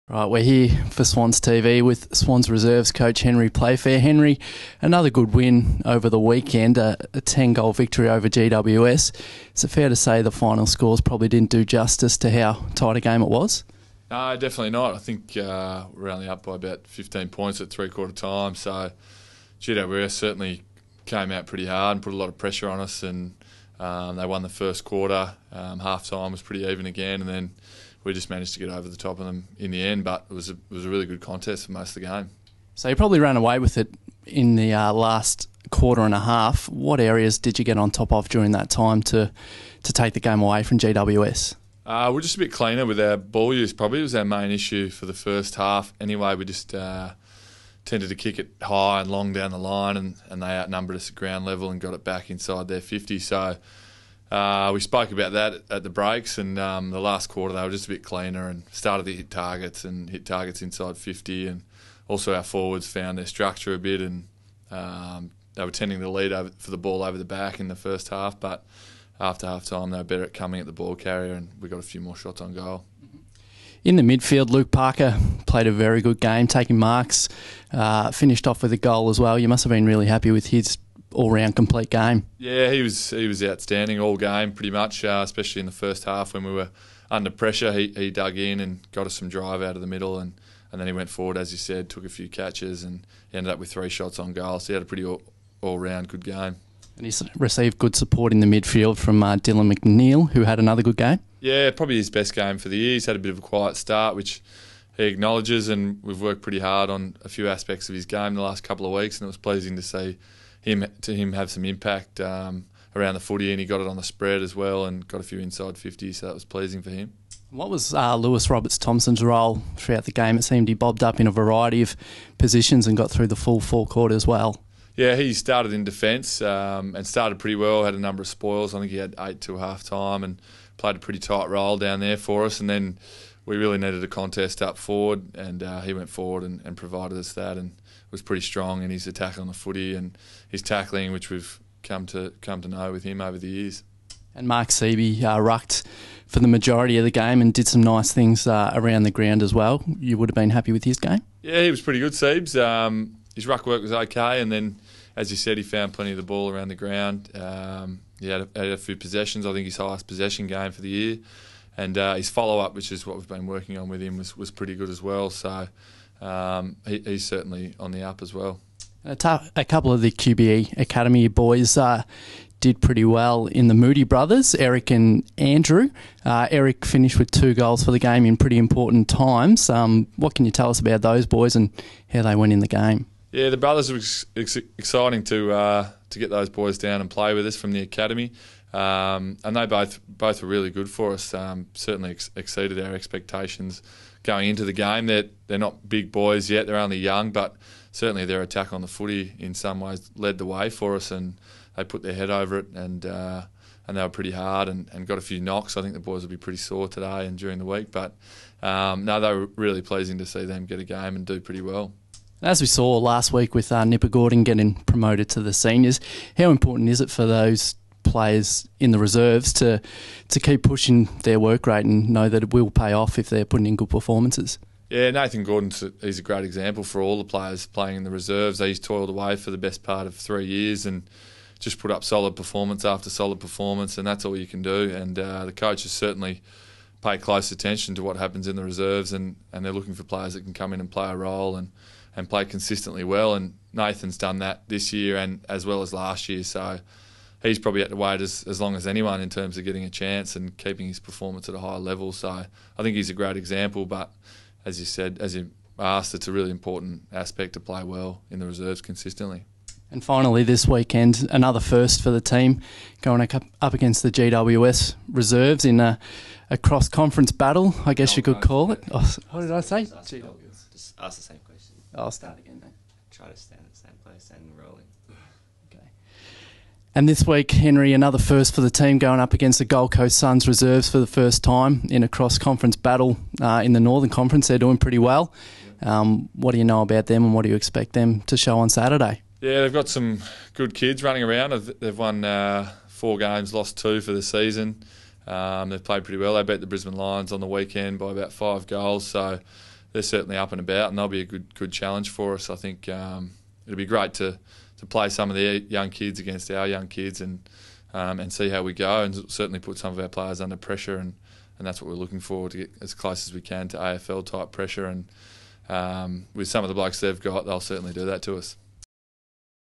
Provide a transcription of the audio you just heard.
Right, we're here for SwansTV with Swans reserves coach Henry Playfair. Henry, another good win over the weekend, a 10-goal victory over GWS. Is it fair to say the final scores probably didn't do justice to how tight a game it was? No, definitely not. I think we're only up by about 15 points at three-quarter time, so GWS certainly came out pretty hard and put a lot of pressure on us, and they won the first quarter. Half-time was pretty even again, and then we just managed to get over the top of them in the end, but it was a really good contest for most of the game. So you probably ran away with it in the last quarter and a half. What areas did you get on top of during that time to take the game away from GWS? We're just a bit cleaner with our ball use, probably. It was our main issue for the first half. Anyway, we just tended to kick it high and long down the line, and they outnumbered us at ground level and got it back inside their 50. So we spoke about that at the breaks, and the last quarter they were just a bit cleaner and started to hit targets inside 50, and also our forwards found their structure a bit, and they were tending to lead for the ball over the back in the first half, but after half-time they were better at coming at the ball carrier, and we got a few more shots on goal. In the midfield, Luke Parker played a very good game, taking marks, finished off with a goal as well. You must have been really happy with his all-round complete game. Yeah, he was outstanding all game pretty much, especially in the first half when we were under pressure. He dug in and got us some drive out of the middle, and then he went forward, as you said, took a few catches, and he ended up with 3 shots on goal. So he had a pretty all-round good game. And he's received good support in the midfield from Dylan McNeil, who had another good game. Yeah, probably his best game for the year. He's had a bit of a quiet start, which he acknowledges, and we've worked pretty hard on a few aspects of his game the last couple of weeks, and it was pleasing to see him have some impact around the footy, and he got it on the spread as well and got a few inside 50s, so that was pleasing for him. What was Lewis Roberts-Thompson's role throughout the game? It seemed he bobbed up in a variety of positions and got through the full forecourt as well. Yeah, he started in defence and started pretty well, had a number of spoils. I think he had 8 to half-time and played a pretty tight role down there for us, and then we really needed a contest up forward, and he went forward and provided us that, and was pretty strong in his attack on the footy and his tackling, which we've come to know with him over the years. And Mark Seaby rucked for the majority of the game and did some nice things around the ground as well. You would have been happy with his game? Yeah, he was pretty good, Seabs. His ruck work was okay, and then, as you said, he found plenty of the ball around the ground. He had a few possessions. I think his highest possession game for the year. And his follow-up, which is what we've been working on with him, was pretty good as well. So he's certainly on the up as well. A couple of the QBE Academy boys did pretty well in the Moody brothers, Eric and Andrew. Eric finished with 2 goals for the game in pretty important times. What can you tell us about those boys and how they went in the game? Yeah, the brothers were exciting to get those boys down and play with us from the academy. And they both were really good for us. Certainly exceeded our expectations going into the game. They're not big boys yet. They're only young, but certainly their attack on the footy in some ways led the way for us, and they put their head over it, and they were pretty hard and got a few knocks. I think the boys will be pretty sore today and during the week, but no, they were really pleasing to see them get a game and do pretty well. As we saw last week with Nipper Gordon getting promoted to the seniors, how important is it for those players in the reserves to keep pushing their work rate and know that it will pay off if they're putting in good performances? Yeah, Nathan Gordon's he's a great example for all the players playing in the reserves. He's toiled away for the best part of 3 years and just put up solid performance after solid performance, and that's all you can do. And the coaches certainly pay close attention to what happens in the reserves, and they're looking for players that can come in and play a role and play consistently well. And Nathan's done that this year and as well as last year, so he's probably had to wait as long as anyone in terms of getting a chance and keeping his performance at a high level. So I think he's a great example, but as you said, as you asked, it's a really important aspect to play well in the reserves consistently. And finally, this weekend, another first for the team, going up against the GWS reserves in a cross-conference battle, I guess you could call it. Oh, what did I say? GWS. Just ask the same question. I'll start again then. Try to stand at the same place and rolling. Okay. And this week, Henry, another first for the team, going up against the Gold Coast Suns reserves for the first time in a cross-conference battle in the Northern Conference. They're doing pretty well. What do you know about them, and what do you expect them to show on Saturday? Yeah, they've got some good kids running around. They've won 4 games, lost 2 for the season. They've played pretty well. They beat the Brisbane Lions on the weekend by about 5 goals. So they're certainly up and about, and they'll be a good challenge for us. I think it'll be great to play some of their young kids against our young kids and see how we go, and certainly put some of our players under pressure, and that's what we're looking for, to get as close as we can to AFL type pressure. And with some of the blokes they've got, they'll certainly do that to us.